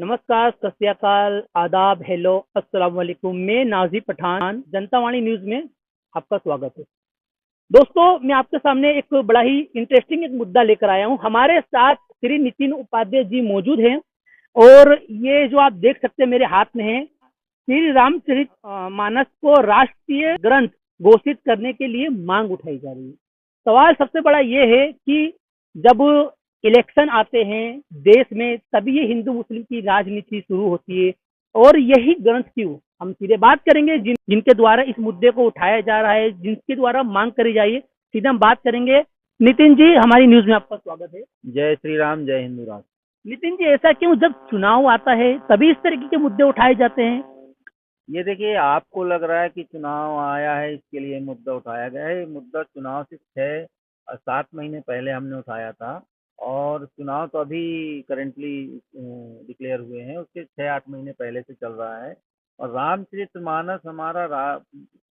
नमस्कार, सत श्री अकाल, आदाब, हेलो, अस्सलाम वालेकुम। मैं नाज़ी पठान, जनता वाणी न्यूज़ में आपका स्वागत है। दोस्तों, मैं आपके सामने एक बड़ा ही इंटरेस्टिंग एक मुद्दा लेकर आया हूँ। हमारे साथ श्री नितिन उपाध्याय जी मौजूद हैं और ये जो आप देख सकते हैं मेरे हाथ में है, श्री रामचरित मानस को राष्ट्रीय ग्रंथ घोषित करने के लिए मांग उठाई जा रही है। सवाल सबसे बड़ा ये है कि जब इलेक्शन आते हैं देश में, तभी ये हिंदू मुस्लिम की राजनीति शुरू होती है। और यही ग्रंथ क्यों, हम सीधे बात करेंगे जिनके द्वारा इस मुद्दे को उठाया जा रहा है, जिनके द्वारा मांग करी जाए, सीधे हम बात करेंगे। नितिन जी, हमारी न्यूज में आपका स्वागत है। जय श्री राम, जय हिंदू राष्ट्र। नितिन जी, ऐसा क्यों, जब चुनाव आता है तभी इस तरीके के मुद्दे उठाए जाते हैं? ये देखिए, आपको लग रहा है कि चुनाव आया है इसके लिए मुद्दा उठाया गया है। ये मुद्दा चुनाव से 6 7 महीने पहले हमने उठाया था। और चुनाव तो अभी करेंटली डिक्लेयर हुए हैं, उसके 6 8 महीने पहले से चल रहा है। और रामचरितमानस हमारा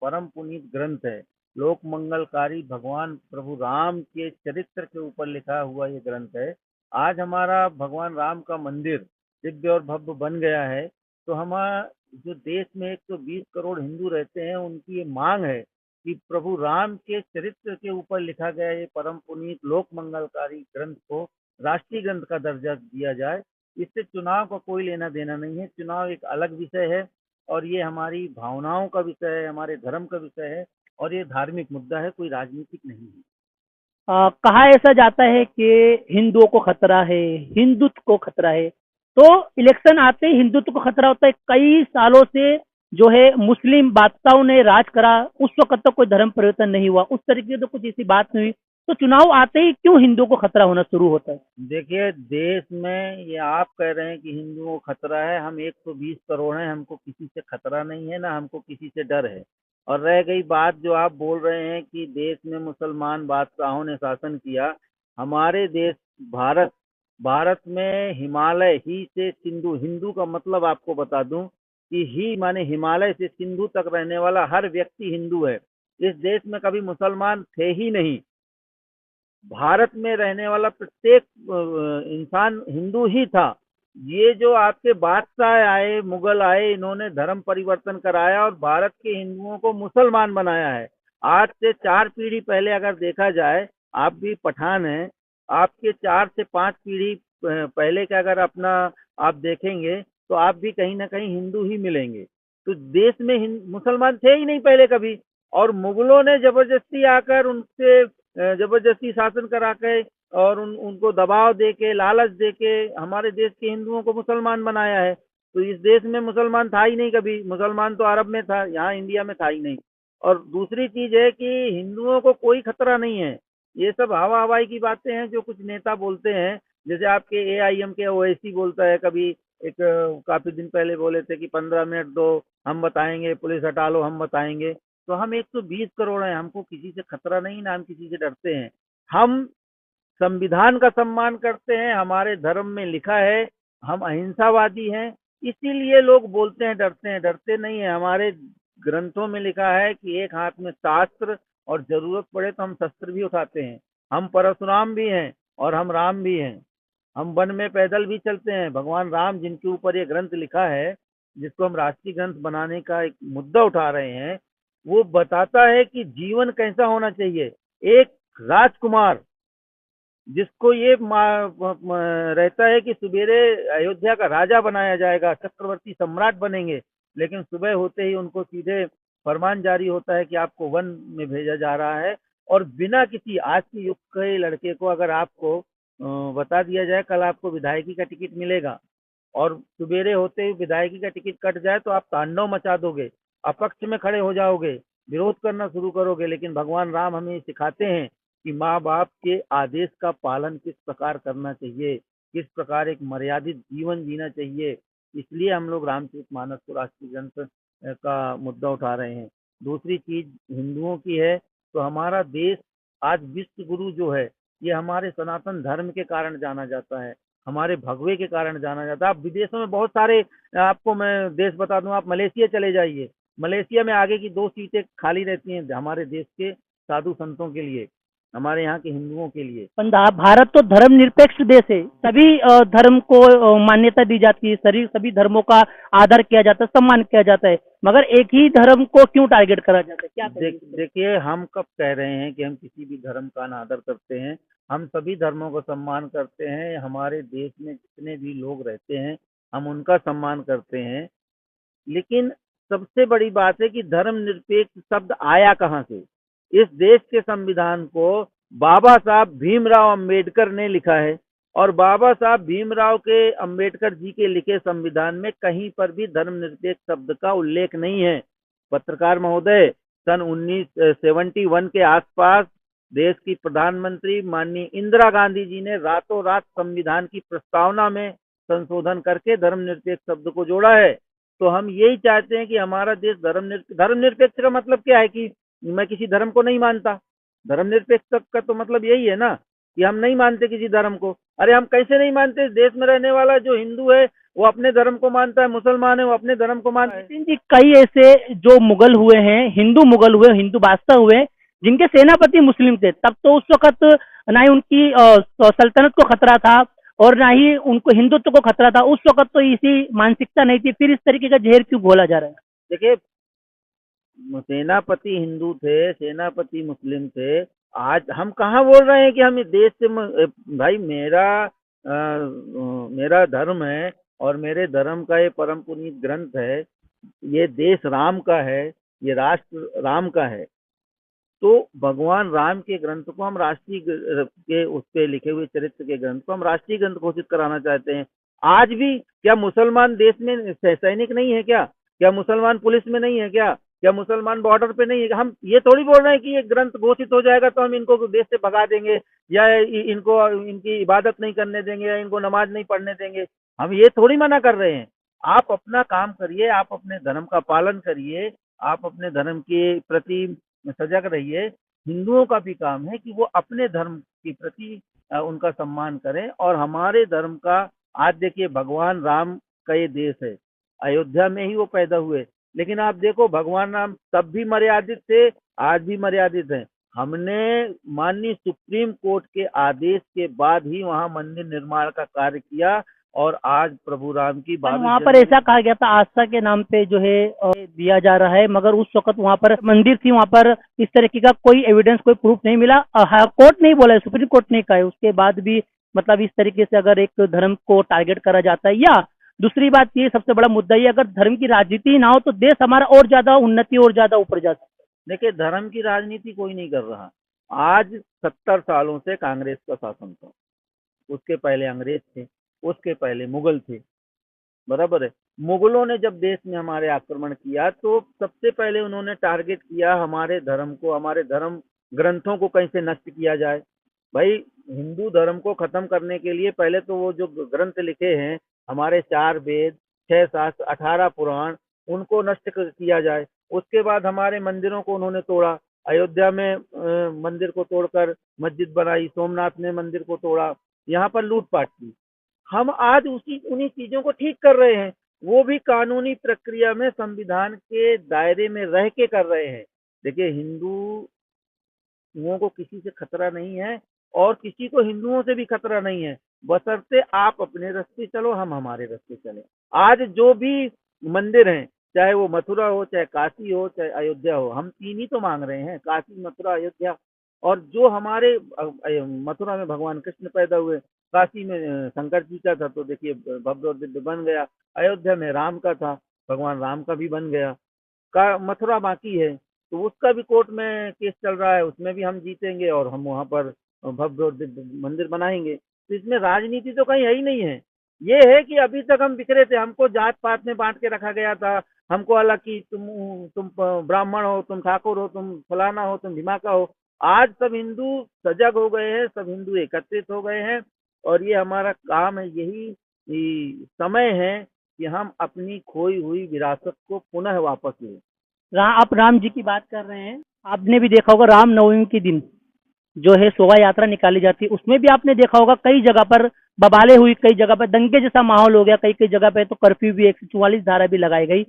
परम पुनीत ग्रंथ है। लोक मंगलकारी भगवान प्रभु राम के चरित्र के ऊपर लिखा हुआ ये ग्रंथ है। आज हमारा भगवान राम का मंदिर दिव्य और भव्य बन गया है। तो हमारा जो देश में 120 करोड़ हिंदू रहते हैं, उनकी ये मांग है कि प्रभु राम के चरित्र के ऊपर लिखा गया ये परम पुनीत लोक मंगलकारी ग्रंथ को राष्ट्रीय ग्रंथ का दर्जा दिया जाए। इससे चुनाव का कोई लेना देना नहीं है। चुनाव एक अलग विषय है और ये हमारी भावनाओं का विषय है, हमारे धर्म का विषय है। और ये धार्मिक मुद्दा है, कोई राजनीतिक नहीं है। कहा ऐसा जाता है कि हिंदुओं को खतरा है, हिंदुत्व को खतरा है। तो इलेक्शन आते ही हिंदुत्व को खतरा होता है। कई सालों से जो है मुस्लिम बादशाहों ने राज करा, उस वक्त तक कोई धर्म परिवर्तन नहीं हुआ, उस तरीके से तो कुछ ऐसी बात नहीं हुई। तो चुनाव आते ही क्यों हिंदुओं को खतरा होना शुरू होता है? देखिए, देश में ये आप कह रहे हैं कि हिंदुओं को खतरा है। हम 120 करोड़ हैं, हमको किसी से खतरा नहीं है, ना हमको किसी से डर है। और रह गई बात जो आप बोल रहे हैं कि देश में मुसलमान बादशाहों ने शासन किया। हमारे देश भारत भारत में हिमालय ही से सिंधु, हिंदू का मतलब आपको बता दूं कि ही माने हिमालय से सिंधु तक रहने वाला हर व्यक्ति हिंदू है। इस देश में कभी मुसलमान थे ही नहीं। भारत में रहने वाला प्रत्येक इंसान हिंदू ही था। ये जो आपके बादशाह आए, मुगल आए, इन्होंने धर्म परिवर्तन कराया और भारत के हिंदुओं को मुसलमान बनाया है। आज से 4 पीढ़ी पहले अगर देखा जाए, आप भी पठान हैं, आपके 4 से 5 पीढ़ी पहले का अगर अपना आप देखेंगे तो आप भी कहीं ना कहीं हिंदू ही मिलेंगे। तो देश में मुसलमान थे ही नहीं पहले कभी। और मुगलों ने जबरदस्ती आकर उनसे जबरदस्ती शासन करा के और उनको दबाव दे के, लालच दे के हमारे देश के हिंदुओं को मुसलमान बनाया है। तो इस देश में मुसलमान था ही नहीं कभी। मुसलमान तो अरब में था, यहाँ इंडिया में था ही नहीं। और दूसरी चीज है कि हिंदुओं को कोई खतरा नहीं है। ये सब हवा हवाई की बातें हैं जो कुछ नेता बोलते हैं। जैसे आपके AIM के ओवैसी बोलता है कभी। एक काफी दिन पहले बोले थे कि 15 मिनट दो, हम बताएंगे, पुलिस हटा लो, हम बताएंगे। तो हम 120 करोड़ हैं, हमको किसी से खतरा नहीं, ना हम किसी से डरते हैं। हम संविधान का सम्मान करते हैं, हमारे धर्म में लिखा है, हम अहिंसावादी हैं। इसीलिए लोग बोलते हैं डरते हैं, डरते नहीं है। हमारे ग्रंथों में लिखा है कि एक हाथ में शास्त्र और जरूरत पड़े तो हम शस्त्र भी उठाते हैं। हम परशुराम भी हैं और हम राम भी हैं। हम वन में पैदल भी चलते हैं। भगवान राम जिनके ऊपर ये ग्रंथ लिखा है, जिसको हम राष्ट्रीय ग्रंथ बनाने का एक मुद्दा उठा रहे हैं, वो बताता है कि जीवन कैसा होना चाहिए। एक राजकुमार जिसको ये रहता है कि सवेरे अयोध्या का राजा बनाया जाएगा, चक्रवर्ती सम्राट बनेंगे, लेकिन सुबह होते ही उनको सीधे फरमान जारी होता है कि आपको वन में भेजा जा रहा है। और बिना किसी आज के युग के लड़के को अगर आपको बता दिया जाए कल आपको विधायकी का टिकट मिलेगा, और सवेरे होते ही विधायकी का टिकट कट जाए तो आप तांडव मचा दोगे, अपक्ष में खड़े हो जाओगे, विरोध करना शुरू करोगे। लेकिन भगवान राम हमें सिखाते हैं कि माँ बाप के आदेश का पालन किस प्रकार करना चाहिए, किस प्रकार एक मर्यादित जीवन जीना चाहिए। इसलिए हम लोग रामचरितमानस को राष्ट्रीय ग्रंथ का मुद्दा उठा रहे हैं। दूसरी चीज हिंदुओं की है, तो हमारा देश आज विश्व गुरु जो है, ये हमारे सनातन धर्म के कारण जाना जाता है, हमारे भगवे के कारण जाना जाता है। आप विदेशों में बहुत सारे, आपको मैं देश बता दूं, आप मलेशिया चले जाइए। मलेशिया में आगे की 2 सीटें खाली रहती हैं हमारे देश के साधु संतों के लिए। हमारे यहाँ के हिंदुओं के लिए। भारत तो धर्मनिरपेक्ष देश है, सभी धर्म को मान्यता दी जाती है, सभी धर्मों का आदर किया जाता है, सम्मान किया जाता है, मगर एक ही धर्म को क्यों टारगेट करा जाता है, क्या कहेंगे इस पे? देखिए, हम कब कह रहे हैं कि हम किसी भी धर्म का अनादर करते हैं? हम सभी धर्मों का सम्मान करते हैं। हमारे देश में जितने भी लोग रहते हैं, हम उनका सम्मान करते हैं। लेकिन सबसे बड़ी बात है कि धर्मनिरपेक्ष शब्द आया कहाँ से? इस देश के संविधान को बाबा साहब भीमराव अंबेडकर ने लिखा है, और बाबा साहब भीमराव के अंबेडकर जी के लिखे संविधान में कहीं पर भी धर्मनिरपेक्ष शब्द का उल्लेख नहीं है। पत्रकार महोदय, सन 1971 के आसपास देश की प्रधानमंत्री माननीय इंदिरा गांधी जी ने रातों रात संविधान की प्रस्तावना में संशोधन करके धर्मनिरपेक्ष शब्द को जोड़ा है। तो हम यही चाहते हैं कि हमारा देश धर्मनिरपेक्ष का मतलब क्या है कि मैं किसी धर्म को नहीं मानता। धर्मनिरपेक्ष का तो मतलब यही है ना कि हम नहीं मानते किसी धर्म को। अरे हम कैसे नहीं मानते? देश में रहने वाला जो हिंदू है वो अपने धर्म को मानता है, मुसलमान है वो अपने धर्म को मानता है। नितिन जी, कई ऐसे जो मुगल हुए हैं, हिंदू मुगल हुए, हिंदू बादशाह हुए, जिनके सेनापति मुस्लिम थे, तब तो उस वक्त ना ही उनकी सल्तनत को खतरा था और ना ही उनको हिंदुत्व को खतरा था। उस वक्त तो इसी मानसिकता नहीं थी, फिर इस तरीके का जहर क्यों घोला जा रहा है? देखिए, सेनापति हिंदू थे, सेनापति मुस्लिम थे। आज हम कहाँ बोल रहे हैं कि हम इस देश से भाई मेरा धर्म है और मेरे धर्म का ये परम पुनीत ग्रंथ है। ये देश राम का है, ये राष्ट्र राम का है। तो भगवान राम के ग्रंथ को हम राष्ट्रीय के उस पे लिखे हुए चरित्र के ग्रंथ को हम राष्ट्रीय ग्रंथ घोषित कराना चाहते हैं। आज भी क्या मुसलमान देश में सैनिक नहीं है क्या? क्या मुसलमान पुलिस में नहीं है क्या? क्या मुसलमान बॉर्डर पे नहीं है? हम ये थोड़ी बोल रहे हैं कि ये ग्रंथ घोषित हो जाएगा तो हम इनको देश से भगा देंगे, या इनको इनकी इबादत नहीं करने देंगे, या इनको नमाज नहीं पढ़ने देंगे। हम ये थोड़ी मना कर रहे हैं। आप अपना काम करिए, आप अपने धर्म का पालन करिए, आप अपने धर्म के प्रति सजग रहिए। हिंदुओं का भी काम है कि वो अपने धर्म के प्रति उनका सम्मान करें। और हमारे धर्म का, आज देखिए, भगवान राम का ये देश है, अयोध्या में ही वो पैदा हुए, लेकिन आप देखो भगवान राम तब भी मर्यादित थे, आज भी मर्यादित हैं। हमने माननीय सुप्रीम कोर्ट के आदेश के बाद ही वहां मंदिर निर्माण का कार्य किया, और आज प्रभु राम की वहां पर ऐसा कहा गया था आस्था के नाम पे जो है दिया जा रहा है, मगर उस वक्त वहां पर मंदिर थी, वहां पर इस तरीके का कोई एविडेंस, कोई प्रूफ नहीं मिला। कोर्ट नहीं बोला है, सुप्रीम कोर्ट ने कहा है, उसके बाद भी मतलब इस तरीके से अगर एक धर्म को टारगेट करा जाता है। या दूसरी बात, ये सबसे बड़ा मुद्दा, ये अगर धर्म की राजनीति ना हो तो देश हमारा और ज्यादा उन्नति और ज्यादा ऊपर जा सकता है। देखिए, धर्म की राजनीति कोई नहीं कर रहा। आज 70 सालों से कांग्रेस का शासन था, उसके पहले अंग्रेज थे, उसके पहले मुगल थे, बराबर है। मुगलों ने जब देश में हमारे आक्रमण किया तो सबसे पहले उन्होंने टारगेट किया हमारे धर्म को, हमारे धर्म ग्रंथों को कैसे नष्ट किया जाए। भाई, हिंदू धर्म को खत्म करने के लिए पहले तो वो जो ग्रंथ लिखे हैं, हमारे 4 वेद, 6 शास्त्र, 18 पुराण, उनको नष्ट किया जाए। उसके बाद हमारे मंदिरों को उन्होंने तोड़ा। अयोध्या में मंदिर को तोड़कर मस्जिद बनाई, सोमनाथ में मंदिर को तोड़ा, यहाँ पर लूटपाट की। हम आज उन्हीं चीजों को ठीक कर रहे हैं, वो भी कानूनी प्रक्रिया में संविधान के दायरे में रह के कर रहे हैं। देखिए, हिंदुओं को किसी से खतरा नहीं है, और किसी को हिंदुओं से भी खतरा नहीं है, बशर्ते आप अपने रास्ते चलो, हम हमारे रास्ते चले। आज जो भी मंदिर हैं, चाहे वो मथुरा हो, चाहे काशी हो, चाहे अयोध्या हो, हम 3 ही तो मांग रहे हैं, काशी, मथुरा, अयोध्या। और जो हमारे मथुरा में भगवान कृष्ण पैदा हुए, काशी में शंकर जी का था, तो देखिए भव्य और दिव्य बन गया। अयोध्या में राम का था, भगवान राम का भी बन गया। का मथुरा बाकी है, तो उसका भी कोर्ट में केस चल रहा है, उसमें भी हम जीतेंगे और हम वहां पर भव्य और दिव्य मंदिर बनाएंगे। तो इसमें राजनीति तो कहीं है ही नहीं है। ये है कि अभी तक हम बिखरे थे, हमको जात पात में बांट के रखा गया था। हमको हालांकि तुम ब्राह्मण हो, तुम ठाकुर हो, तुम फलाना हो, तुम भिमाका हो। आज सब हिंदू सजग हो गए हैं, सब हिंदू एकत्रित हो गए हैं, और ये हमारा काम है, यही समय है कि हम अपनी खोई हुई विरासत को पुनः वापस लें। आप राम जी की बात कर रहे हैं, आपने भी देखा होगा राम नवमी के दिन जो है शोभा यात्रा निकाली जाती है, उसमें भी आपने देखा होगा कई जगह पर बवालें हुई, कई जगह पर दंगे जैसा माहौल हो गया, कई कई जगह पे तो कर्फ्यू भी 144 धारा भी लगाई गई।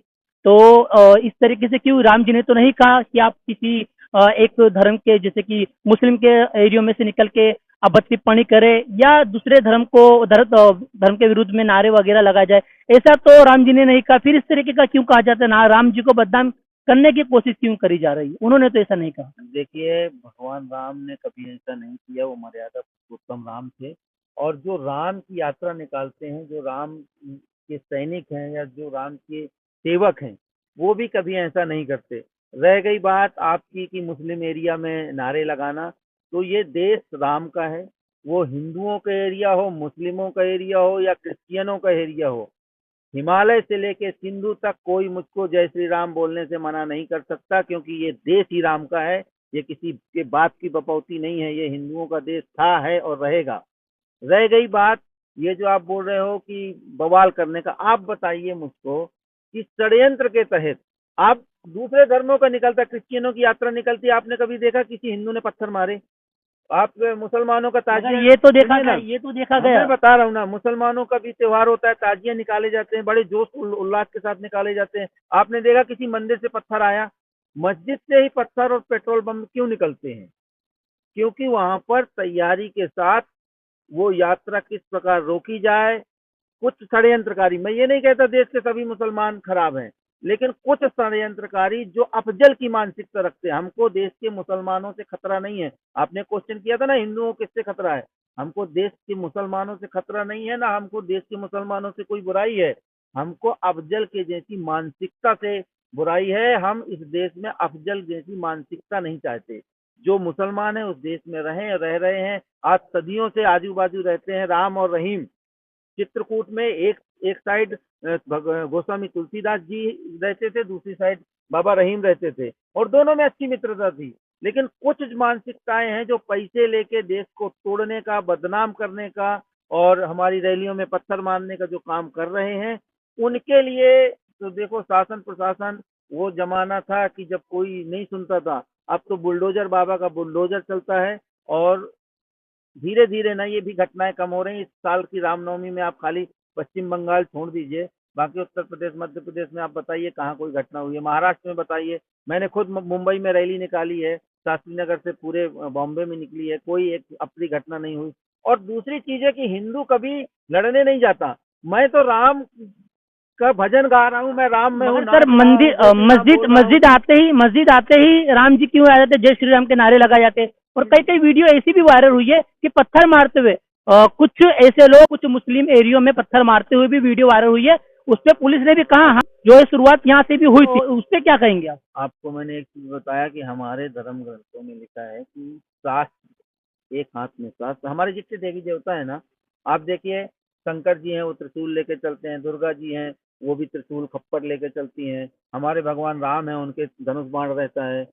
तो इस तरीके से क्यों? राम जी ने तो नहीं कहा कि आप किसी एक धर्म के जैसे कि मुस्लिम के एरियो में से निकल के अब टिप्पणी करे या दूसरे धर्म को धर्म के विरुद्ध में नारे वगैरह लगाए जाए, ऐसा तो राम जी ने नहीं कहा। फिर इस तरीके का क्यों कहा जाता है, ना राम जी को बदनाम करने की कोशिश क्यों करी जा रही है? उन्होंने तो ऐसा नहीं कहा। देखिए, भगवान राम ने कभी ऐसा नहीं किया, वो मर्यादा पुरुषोत्तम राम थे। और जो राम की यात्रा निकालते हैं, जो राम के सैनिक हैं या जो राम के सेवक हैं, वो भी कभी ऐसा नहीं करते। रह गई बात आपकी कि मुस्लिम एरिया में नारे लगाना, तो ये देश राम का है। वो हिंदुओं का एरिया हो, मुस्लिमों का एरिया हो या क्रिश्चियनों का एरिया हो, हिमालय से लेके सिंधु तक कोई मुझको जय श्री राम बोलने से मना नहीं कर सकता, क्योंकि ये देश ही राम का है। ये किसी के बाप की बपौती नहीं है, ये हिंदुओं का देश था, है और रहेगा। रह गई बात ये जो आप बोल रहे हो कि बवाल करने का, आप बताइए मुझको कि षड्यंत्र के तहत आप दूसरे धर्मों का निकलता, क्रिश्चियनों की यात्रा निकलती, आपने कभी देखा किसी हिंदू ने पत्थर मारे? आप मुसलमानों का मगर ताजिया, ये तो देखा सुनिए गया, ना, ये तो देखा हाँ, गया। मैं बता रहा हूँ ना, मुसलमानों का भी त्योहार होता है, ताजिया निकाले जाते हैं, बड़े जोश उल्लास के साथ निकाले जाते हैं। आपने देखा किसी मंदिर से पत्थर आया? मस्जिद से ही पत्थर और पेट्रोल बम क्यों निकलते हैं? क्योंकि वहां पर तैयारी के साथ वो यात्रा किस प्रकार रोकी जाए। कुछ षड्यंत्रकारी, मैं ये नहीं कहता देश के सभी मुसलमान खराब हैं, लेकिन कुछ षड्यंत्रकारी जो अफजल की मानसिकता रखते हैं, हमको देश के मुसलमानों से खतरा नहीं है। आपने क्वेश्चन किया था ना, हिंदुओं को किससे खतरा है? हमको देश के मुसलमानों से खतरा नहीं है, ना हमको देश के मुसलमानों से कोई बुराई है। हमको अफजल के जैसी मानसिकता से बुराई है। हम इस देश में अफजल जैसी मानसिकता नहीं चाहते। जो मुसलमान है उस देश में रह रहे हैं, आज सदियों से आजू बाजू रहते हैं। राम और रहीम, चित्रकूट में एक एक साइड गोस्वामी तुलसीदास जी रहते थे, दूसरी साइड बाबा रहीम रहते थे, और दोनों में अच्छी मित्रता थी। लेकिन कुछ मानसिकताएं हैं जो पैसे लेके देश को तोड़ने का, बदनाम करने का और हमारी रैलियों में पत्थर मारने का जो काम कर रहे हैं, उनके लिए तो देखो, शासन प्रशासन, वो जमाना था कि जब कोई नहीं सुनता था। अब तो बुलडोजर बाबा का बुलडोजर चलता है। और धीरे धीरे ना ये भी घटनाएं कम हो रही। इस साल की रामनवमी में आप खाली पश्चिम बंगाल छोड़ दीजिए, बाकी उत्तर प्रदेश, मध्य प्रदेश में आप बताइए कहाँ कोई घटना हुई है। महाराष्ट्र में बताइए, मैंने खुद मुंबई में रैली निकाली है, शास्त्री नगर से पूरे बॉम्बे में निकली है, कोई एक अप्रिय घटना नहीं हुई। और दूसरी चीज है कि हिंदू कभी लड़ने नहीं जाता। मैं तो राम का भजन गा रहा हूँ, मैं राम में हूँ, मगर नाच सर रहा हूँ, मंदिर जय श्री राम मस्जिद बोल रहा हूँ। मस्जिद आते ही राम जी क्यों आ जाते, जय श्री राम के नारे लगाए जाते हैं। और कई कई वीडियो ऐसी भी वायरल हुई है कि पत्थर मारते हुए कुछ ऐसे लोग कुछ मुस्लिम एरियो में पत्थर मारते हुए भी वीडियो वायरल हुई है। उस पर पुलिस ने भी कहा हाँ, जो है शुरुआत यहाँ से भी हुई थी। उस पर क्या कहेंगे आप? आपको मैंने एक चीज बताया कि हमारे धर्म ग्रंथों में लिखा है कि शास्त्र एक हाथ में शास्त्र। हमारे जितने देवी देवता है ना, आप देखिए, शंकर जी हैं वो त्रिशूल लेके चलते हैं, दुर्गा जी हैं वो भी त्रिशूल खप्पर लेके चलती हैं, हमारे भगवान राम हैं उनके धनुष बाण रहता है।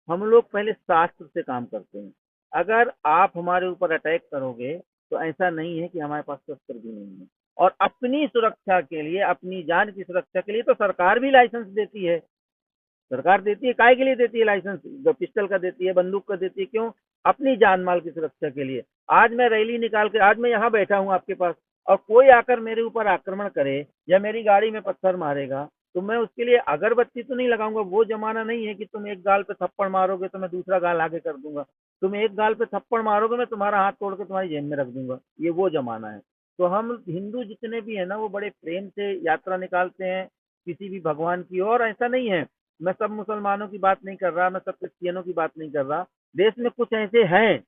हम लोग पहले शास्त्र से काम करते हैं। अगर आप हमारे ऊपर अटैक करोगे तो ऐसा नहीं है कि हमारे पास शस्त्र भी नहीं है। और अपनी सुरक्षा के लिए, अपनी जान की सुरक्षा के लिए तो सरकार भी लाइसेंस देती है। सरकार देती है, काय के लिए देती है लाइसेंस? पिस्टल का देती है, बंदूक का देती है, क्यों? अपनी जान माल की सुरक्षा के लिए। आज मैं रैली निकाल के, आज मैं यहाँ बैठा हूँ आपके पास, और कोई आकर मेरे ऊपर आक्रमण करे या मेरी गाड़ी में पत्थर मारेगा, तो मैं उसके लिए अगरबत्ती तो नहीं लगाऊंगा। वो जमाना नहीं है कि तुम एक गाल पे थप्पड़ मारोगे तो मैं दूसरा गाल आगे कर दूंगा। तुम एक गाल पे थप्पड़ मारोगे, मैं तुम्हारा हाथ तोड़ के तुम्हारी जेब में रख दूंगा। ये वो जमाना है। तो हम हिंदू जितने भी है ना, वो बड़े प्रेम से यात्रा निकालते हैं किसी भी भगवान की। और ऐसा नहीं है, मैं सब मुसलमानों की बात नहीं कर रहा, मैं सब क्रिश्चियनों की बात नहीं कर रहा। देश में कुछ ऐसे हैं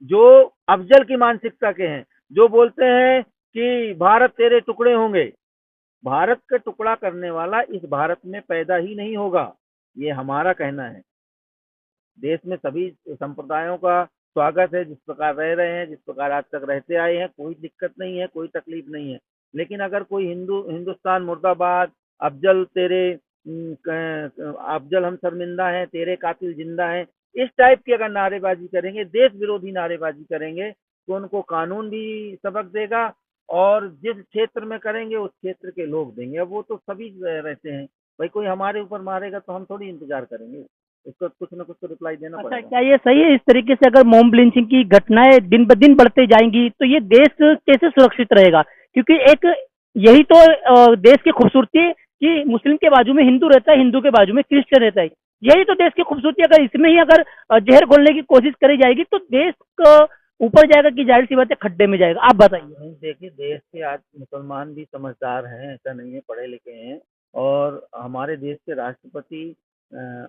जो अफजल की मानसिकता के हैं, जो बोलते हैं कि भारत तेरे टुकड़े होंगे। भारत का टुकड़ा करने वाला इस भारत में पैदा ही नहीं होगा, ये हमारा कहना है। देश में सभी संप्रदायों का स्वागत है, जिस प्रकार रह रहे हैं, जिस प्रकार आज तक रहते आए हैं, कोई दिक्कत नहीं है, कोई तकलीफ नहीं है। लेकिन अगर कोई हिंदुस्तान मुर्दाबाद, अफजल तेरे अफजल हम शर्मिंदा हैं, तेरे कातिल जिंदा हैं, इस टाइप की अगर नारेबाजी करेंगे, देश विरोधी नारेबाजी करेंगे, तो उनको कानून भी सबक देगा। और जिस क्षेत्र में करेंगे उस क्षेत्र के लोग देंगे। अब वो तो सभी रहते हैं, भाई कोई हमारे ऊपर मारेगा तो हम थोड़ी इंतजार करेंगे, उसको कुछ ना कुछ तो रिप्लाई देना अच्छा, पड़ेगा। क्या ये सही है? इस तरीके से अगर मॉब लिंचिंग की घटनाएं दिन ब दिन बढ़ते जाएंगी तो ये देश कैसे सुरक्षित रहेगा? क्योंकि एक यही तो देश की खूबसूरती है कि मुस्लिम के बाजू में हिंदू रहता है, हिंदू के बाजू में क्रिश्चियन रहता है। यही तो देश की खूबसूरती है। अगर इसमें ही अगर जहर घोलने की कोशिश करी जाएगी तो देश ऊपर जाएगा कि जाहिर सी बात है खड्डे में जाएगा। आप बताइए। नहीं, देखिए देश के आज मुसलमान भी समझदार हैं, ऐसा नहीं है, पढ़े लिखे हैं। और हमारे देश के राष्ट्रपति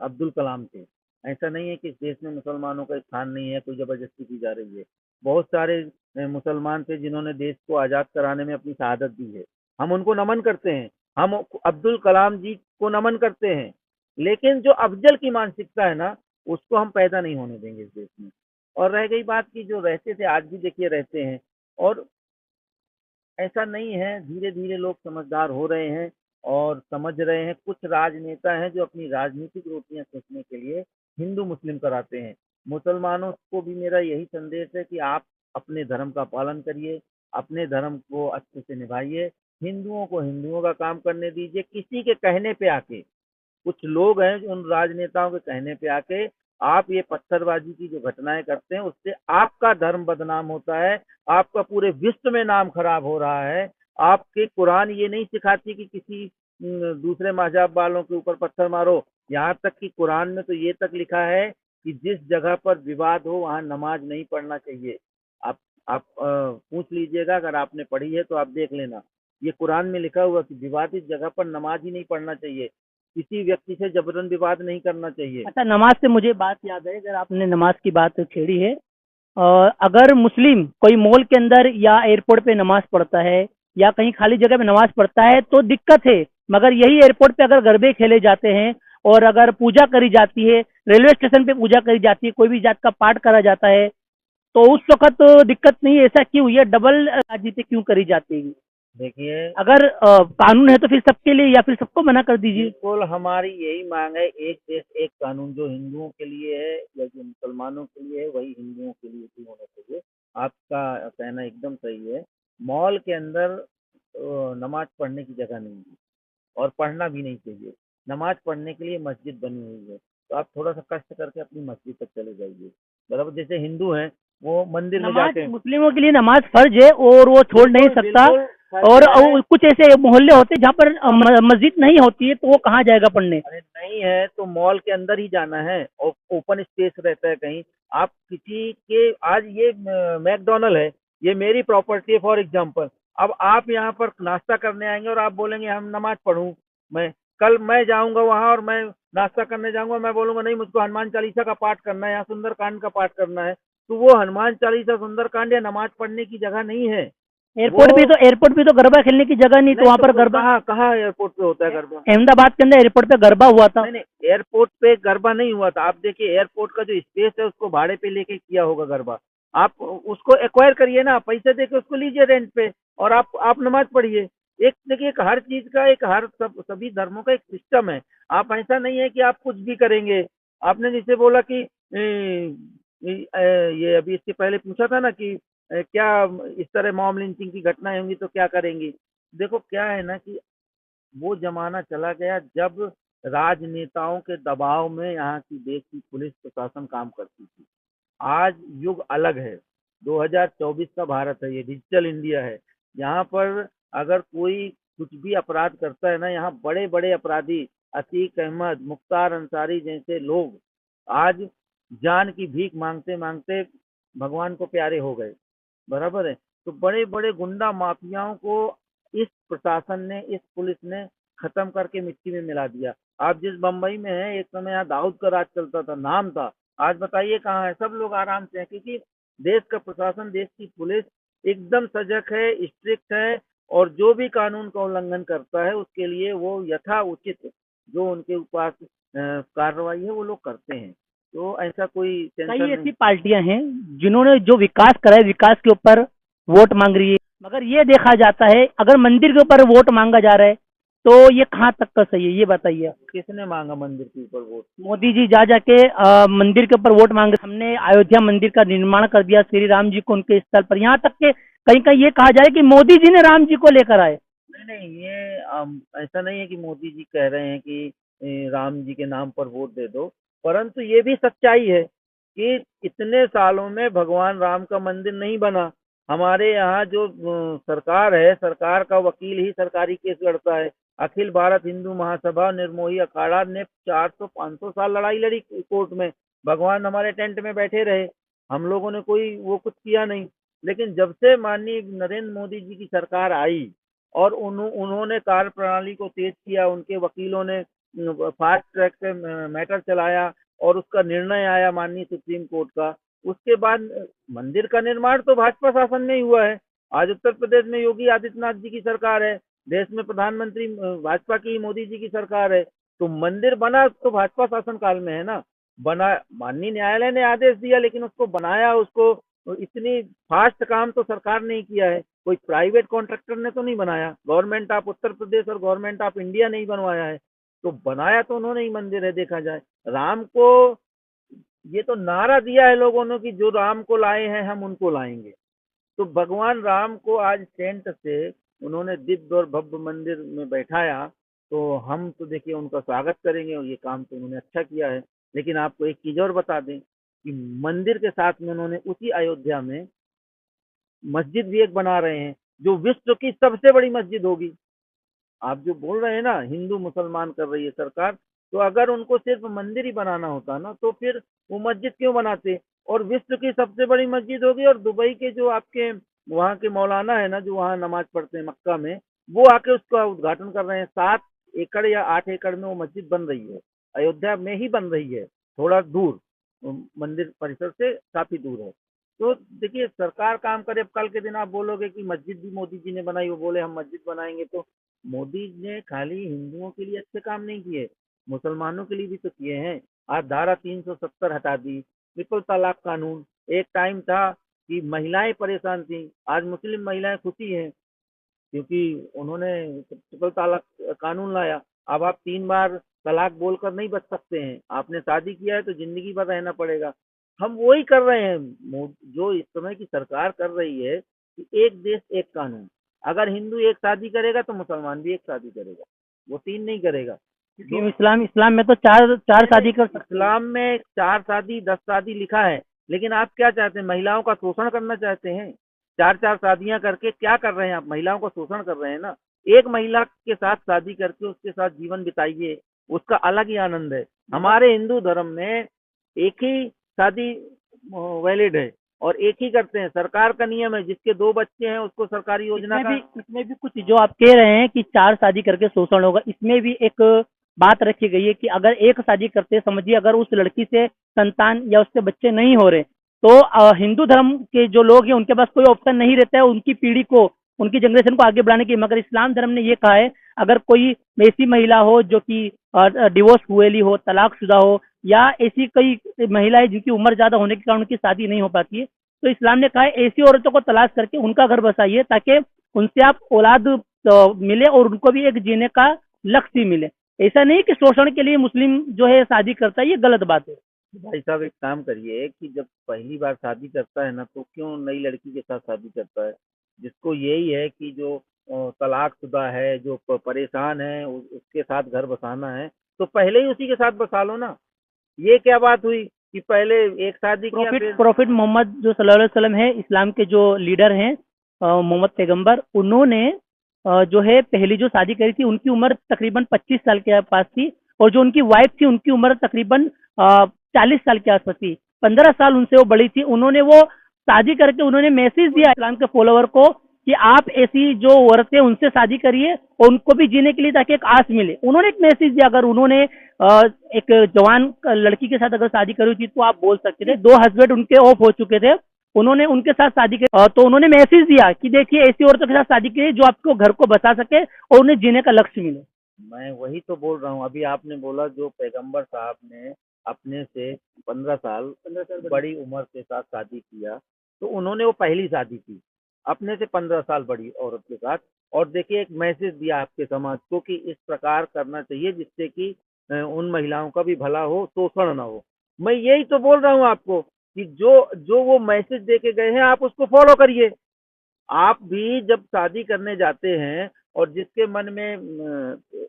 अब्दुल कलाम थे। ऐसा नहीं है कि इस देश में मुसलमानों का स्थान नहीं है, कोई जबरदस्ती की जा रही है। बहुत सारे मुसलमान थे जिन्होंने देश को आज़ाद कराने में अपनी शहादत दी है। हम उनको नमन करते हैं, हम अब्दुल कलाम जी को नमन करते हैं। लेकिन जो अफजल की मानसिकता है ना, उसको हम पैदा नहीं होने देंगे इस देश में। और रह गई बात की जो रहते थे आज भी देखिए रहते हैं। और ऐसा नहीं है, धीरे-धीरे लोग समझदार हो रहे हैं और समझ रहे हैं। कुछ राजनेता हैं जो अपनी राजनीतिक रोटियाँ सेकने के लिए हिंदू-मुस्लिम कराते हैं। मुसलमानों को भी मेरा यही संदेश है कि आप अपने धर्म का पालन करिए, अपने धर्म को अच्छे से निभाइए, हिंदुओं को हिंदुओं का काम करने दीजिए। किसी के कहने पे आके कुछ लोग हैं जो उन राजनेताओं के कहने पे आके आप ये पत्थरबाजी की जो घटनाएं करते हैं उससे आपका धर्म बदनाम होता है, आपका पूरे विश्व में नाम खराब हो रहा है। आपके कुरान ये नहीं सिखाती कि किसी दूसरे मजहब वालों के ऊपर पत्थर मारो। यहाँ तक कि कुरान में तो ये तक लिखा है कि जिस जगह पर विवाद हो वहाँ नमाज नहीं पढ़ना चाहिए। आप आप पूछ लीजिएगा, अगर आपने पढ़ी है तो आप देख लेना। ये कुरान में लिखा हुआ कि विवादित जगह पर नमाज ही नहीं पढ़ना चाहिए, किसी व्यक्ति से जबरन विवाद नहीं करना चाहिए। अच्छा, नमाज से मुझे बात याद है, अगर आपने नमाज की बात छेड़ी है, अगर मुस्लिम कोई मॉल के अंदर या एयरपोर्ट पे नमाज पढ़ता है या कहीं खाली जगह पे नमाज पढ़ता है तो दिक्कत है। मगर यही एयरपोर्ट पे अगर गरबे खेले जाते हैं और अगर पूजा करी जाती है, रेलवे स्टेशन पे पूजा करी जाती है, कोई भी जात का पाठ करा जाता है, तो उस वक़्त तो दिक्कत नहीं है। ऐसा क्यों? ये डबल राजनीति क्यों करी जाती है? देखिए, अगर कानून है तो फिर सबके लिए या फिर सबको मना कर दीजिए। बिल्कुल हमारी यही मांग है, एक देश एक कानून। जो हिंदुओं के लिए है या जो मुसलमानों के लिए है वही हिंदुओं के लिए भी होना चाहिए। आपका कहना एकदम सही है। मॉल के अंदर नमाज पढ़ने की जगह नहीं है और पढ़ना भी नहीं चाहिए। नमाज पढ़ने के लिए मस्जिद बनी हुई है, तो आप थोड़ा सा कष्ट करके अपनी मस्जिद तक चले जाइए। बराबर, जैसे हिंदू हैं वो मंदिर में नमाज जाते हैं। मुस्लिमों के लिए नमाज फर्ज है और वो छोड़ नहीं बिल्कुल सकता। बिल्कुल फर्ज और है। कुछ ऐसे मोहल्ले होते हैं जहाँ पर मस्जिद नहीं होती है, तो वो कहाँ जाएगा पढ़ने? अरे नहीं है तो मॉल के अंदर ही जाना है और ओपन स्पेस रहता है कहीं। आप किसी के, आज ये मैकडोनल्ड है, ये मेरी प्रॉपर्टी है फॉर एग्जांपल। अब आप यहाँ पर नाश्ता करने आएंगे और आप बोलेंगे हम नमाज पढ़ूं। मैं कल मैं जाऊंगा वहां और मैं नाश्ता करने जाऊंगा, मैं बोलूंगा नहीं मुझको हनुमान चालीसा का पाठ करना है, यहाँ सुंदरकांड का पाठ करना है। तो वो हनुमान चालीसा सुंदरकांड या नमाज पढ़ने की जगह नहीं है वो। एयरपोर्ट भी तो गरबा खेलने की जगह नहीं, तो नहीं वहाँ तो पर गरबा। कहाँ कहाँ एयरपोर्ट पे होता है गरबा? अहमदाबाद के अंदर एयरपोर्ट पे गरबा हुआ था। नहीं, नहीं, एयरपोर्ट पे गरबा नहीं हुआ था। आप देखिए एयरपोर्ट का जो स्पेस है उसको भाड़े पे लेके किया होगा गरबा। आप उसको एक्वायर करिए ना, पैसे देके उसको लीजिए रेंट पे और आप नमाज पढ़िए। एक देखिए, एक हर चीज का एक हर सभी धर्मों का एक सिस्टम है। आप ऐसा नहीं है कि आप कुछ भी करेंगे। आपने जैसे बोला कि ये अभी इसके पहले पूछा था ना कि क्या इस तरह मॉब लिंचिंग की घटनाएं होंगी तो क्या करेंगी। देखो क्या है ना कि वो ज़माना चला गया जब राजनेताओं के दबाव में यहाँ की देश की पुलिस प्रशासन काम करती थी। आज युग अलग है। 2024 का भारत है, ये डिजिटल इंडिया है। यहाँ पर अगर कोई कुछ भी अपराध करता है ना, यहाँ बड़े बड़े अपराधी अतीक अहमद, मुख्तार अंसारी जैसे लोग आज जान की भीख मांगते मांगते भगवान को प्यारे हो गए। बराबर है। तो बड़े बड़े गुंडा माफियाओं को इस प्रशासन ने, इस पुलिस ने खत्म करके मिट्टी में मिला दिया। आप जिस बम्बई में हैं, एक समय यहाँ दाऊद का राज चलता था, नाम था। आज बताइए कहाँ है? सब लोग आराम से हैं क्योंकि देश का प्रशासन, देश की पुलिस एकदम सजग है, स्ट्रिक्ट है। और जो भी कानून का उल्लंघन करता है उसके लिए वो यथा उचित जो उनके ऊपर कार्रवाई है वो लोग करते हैं। तो ऐसा कोई टेंशन कई नहीं। ऐसी पार्टियां हैं जिन्होंने जो विकास करा है, विकास के ऊपर वोट मांग रही है। मगर ये देखा जाता है अगर मंदिर के ऊपर वोट मांगा जा रहा है तो ये कहाँ तक का सही है, ये बताइए। किसने मांगा मंदिर के ऊपर वोट? मोदी जी जा जाके मंदिर के ऊपर वोट मांग रहे। हमने अयोध्या मंदिर का निर्माण कर दिया श्री राम जी को उनके स्थल पर, यहाँ तक के कहीं कहीं ये कहा जाए कि मोदी जी ने राम जी को लेकर आए। नहीं नहीं, ये ऐसा नहीं है कि मोदी जी कह रहे हैं कि राम जी के नाम पर वोट दे दो। परंतु ये भी सच्चाई है कि इतने सालों में भगवान राम का मंदिर नहीं बना। हमारे यहाँ जो सरकार है, सरकार का वकील ही सरकारी केस लड़ता है। अखिल भारत हिंदू महासभा निर्मोही अखाड़ा ने 400-500 साल लड़ाई लड़ी कोर्ट में। भगवान हमारे टेंट में बैठे रहे, हम लोगों ने कोई वो कुछ किया नहीं। लेकिन जब से माननीय नरेंद्र मोदी जी की सरकार आई और उन्होंने कार्य प्रणाली को तेज किया, उनके वकीलों ने फास्ट ट्रैक पे मैटर चलाया और उसका निर्णय आया माननीय सुप्रीम कोर्ट का। उसके बाद मंदिर का निर्माण तो भाजपा शासन में ही हुआ है। आज उत्तर प्रदेश में योगी आदित्यनाथ जी की सरकार है, देश में प्रधानमंत्री भाजपा की मोदी जी की सरकार है। तो मंदिर बना तो भाजपा शासन काल में है ना। बना, माननीय न्यायालय ने आदेश दिया, लेकिन उसको बनाया, उसको इतनी फास्ट काम तो सरकार ने ही किया है, कोई प्राइवेट कॉन्ट्रैक्टर ने तो नहीं बनाया। गवर्नमेंट ऑफ उत्तर प्रदेश और गवर्नमेंट ऑफ इंडिया ने ही बनवाया है। तो बनाया तो उन्होंने ही मंदिर है। देखा जाए राम को, ये तो नारा दिया है लोगों ने कि जो राम को लाए हैं हम उनको लाएंगे। तो भगवान राम को आज टेंट से उन्होंने दिव्य और भव्य मंदिर में बैठाया, तो हम तो देखिए उनका स्वागत करेंगे और ये काम तो उन्होंने अच्छा किया है। लेकिन आपको एक चीज और बता दें कि मंदिर के साथ में उन्होंने उसी अयोध्या में मस्जिद भी एक बना रहे हैं, जो विश्व की सबसे बड़ी मस्जिद होगी। आप जो बोल रहे हैं ना हिंदू मुसलमान कर रही है सरकार, तो अगर उनको सिर्फ मंदिर ही बनाना होता ना तो फिर वो मस्जिद क्यों बनाते। और विश्व की सबसे बड़ी मस्जिद होगी। और दुबई के जो आपके वहाँ के मौलाना है ना, जो वहाँ नमाज पढ़ते हैं मक्का में, वो आके उसका उद्घाटन कर रहे हैं। 7 एकड़ या 8 एकड़ में वो मस्जिद बन रही है, अयोध्या में ही बन रही है, थोड़ा दूर, मंदिर परिसर से काफी दूर है। तो देखिए सरकार काम करे। अब कल के दिन आप बोलोगे कि मस्जिद भी मोदी जी ने बनाई, वो बोले हम मस्जिद बनाएंगे, तो मोदी ने खाली हिंदुओं के लिए अच्छे काम नहीं किए, मुसलमानों के लिए भी तो किए हैं। आज धारा 370 हटा दी, ट्रिपल तलाक कानून। एक टाइम था कि महिलाएं परेशान थी, आज मुस्लिम महिलाएं खुशी हैं क्योंकि उन्होंने ट्रिपल तलाक कानून लाया। अब आप 3 बार तलाक बोलकर नहीं बच सकते हैं, आपने शादी किया है तो जिंदगी भर रहना पड़ेगा। हम वही कर रहे हैं जो इस समय की सरकार कर रही है कि एक देश एक कानून। अगर हिंदू एक शादी करेगा तो मुसलमान भी एक शादी करेगा, वो 3 नहीं करेगा। क्योंकि इस्लाम इस्लाम में तो चार चार नहीं नहीं, शादी कर सकते हैं। इस्लाम में 4 शादी 10 शादी लिखा है, लेकिन आप क्या चाहते हैं, महिलाओं का शोषण करना चाहते हैं। 4-4 शादियां करके क्या कर रहे हैं आप, महिलाओं का शोषण कर रहे हैं ना। एक महिला के साथ शादी करके उसके साथ जीवन बिताइए, उसका अलग ही आनंद है। हमारे हिंदू धर्म में एक ही शादी वैलिड है और एक ही करते हैं। सरकार का नियम है, जिसके 2 बच्चे हैं उसको सरकारी योजना इसमें का। भी इसमें भी कुछ जो आप कह रहे हैं कि चार शादी करके शोषण होगा, इसमें भी एक बात रखी गई है कि अगर एक शादी करते हैं, समझिए अगर उस लड़की से संतान या उससे बच्चे नहीं हो रहे, तो हिंदू धर्म के जो लोग हैं उनके पास कोई ऑप्शन नहीं रहता है उनकी पीढ़ी को, उनकी जनरेशन को आगे बढ़ाने की। मगर इस्लाम धर्म ने ये कहा है, अगर कोई ऐसी महिला हो जो कि डिवोर्स हुएली हो, तलाकशुदा हो, या ऐसी कई महिलाएं जिनकी उम्र ज्यादा होने के कारण उनकी शादी नहीं हो पाती है, तो इस्लाम ने कहा है ऐसी औरतों को तलाश करके उनका घर बसाइए, ताकि उनसे आप औलाद मिले और उनको भी एक जीने का लक्ष्य मिले। ऐसा नहीं कि शोषण के लिए मुस्लिम जो है शादी करता है, ये गलत बात है। भाई साहब एक काम करिए कि जब पहली बार शादी करता है ना तो क्यों नई लड़की के साथ शादी करता है। जिसको यही है कि जो तलाकशुदा है, जो परेशान है, उसके साथ घर बसाना है, तो पहले ही उसी के साथ बसा लो ना। ये क्या बात हुई कि पहले एक शादी किया प्रॉफिट फिर। प्रॉफिट मोहम्मद जो सल्लल्लाहु अलैहि वसल्लम है, इस्लाम के जो लीडर हैं, मोहम्मद पैगंबर, उन्होंने जो है पहली जो शादी करी थी उनकी उम्र तकरीबन 25 साल के पास थी, और जो उनकी वाइफ थी उनकी उम्र तकरीबन 40 साल के आसपास थी। 15 साल उनसे वो बड़ी थी। उन्होंने वो शादी करके उन्होंने मैसेज दिया इस्लाम के फॉलोवर को कि आप ऐसी जो औरतें उनसे शादी करिए और उनको भी जीने के लिए ताकि एक आस मिले। उन्होंने एक मैसेज दिया। अगर उन्होंने एक जवान लड़की के साथ अगर शादी करी थी तो आप बोल सकते थे, 2 हस्बैंड उनके ऑफ हो चुके थे, उन्होंने उनके साथ शादी की, तो उन्होंने मैसेज दिया कि देखिए ऐसी औरतों के साथ शादी की जो आपको घर को बसा सके और उन्हें जीने का लक्ष्य मिले। मैं वही तो बोल रहा हूँ, अभी आपने बोला जो पैगंबर साहब ने अपने से 15 साल 15 साल बड़ी उम्र के साथ शादी किया, तो उन्होंने वो पहली शादी की अपने से 15 साल बड़ी औरत के साथ। और देखिए एक मैसेज दिया आपके समाज को कि इस प्रकार करना चाहिए जिससे कि उन महिलाओं का भी भला हो, शोषण ना हो। मैं यही तो बोल रहा हूँ आपको कि जो जो वो मैसेज दे के गए हैं आप उसको फॉलो करिए। आप भी जब शादी करने जाते हैं और जिसके मन में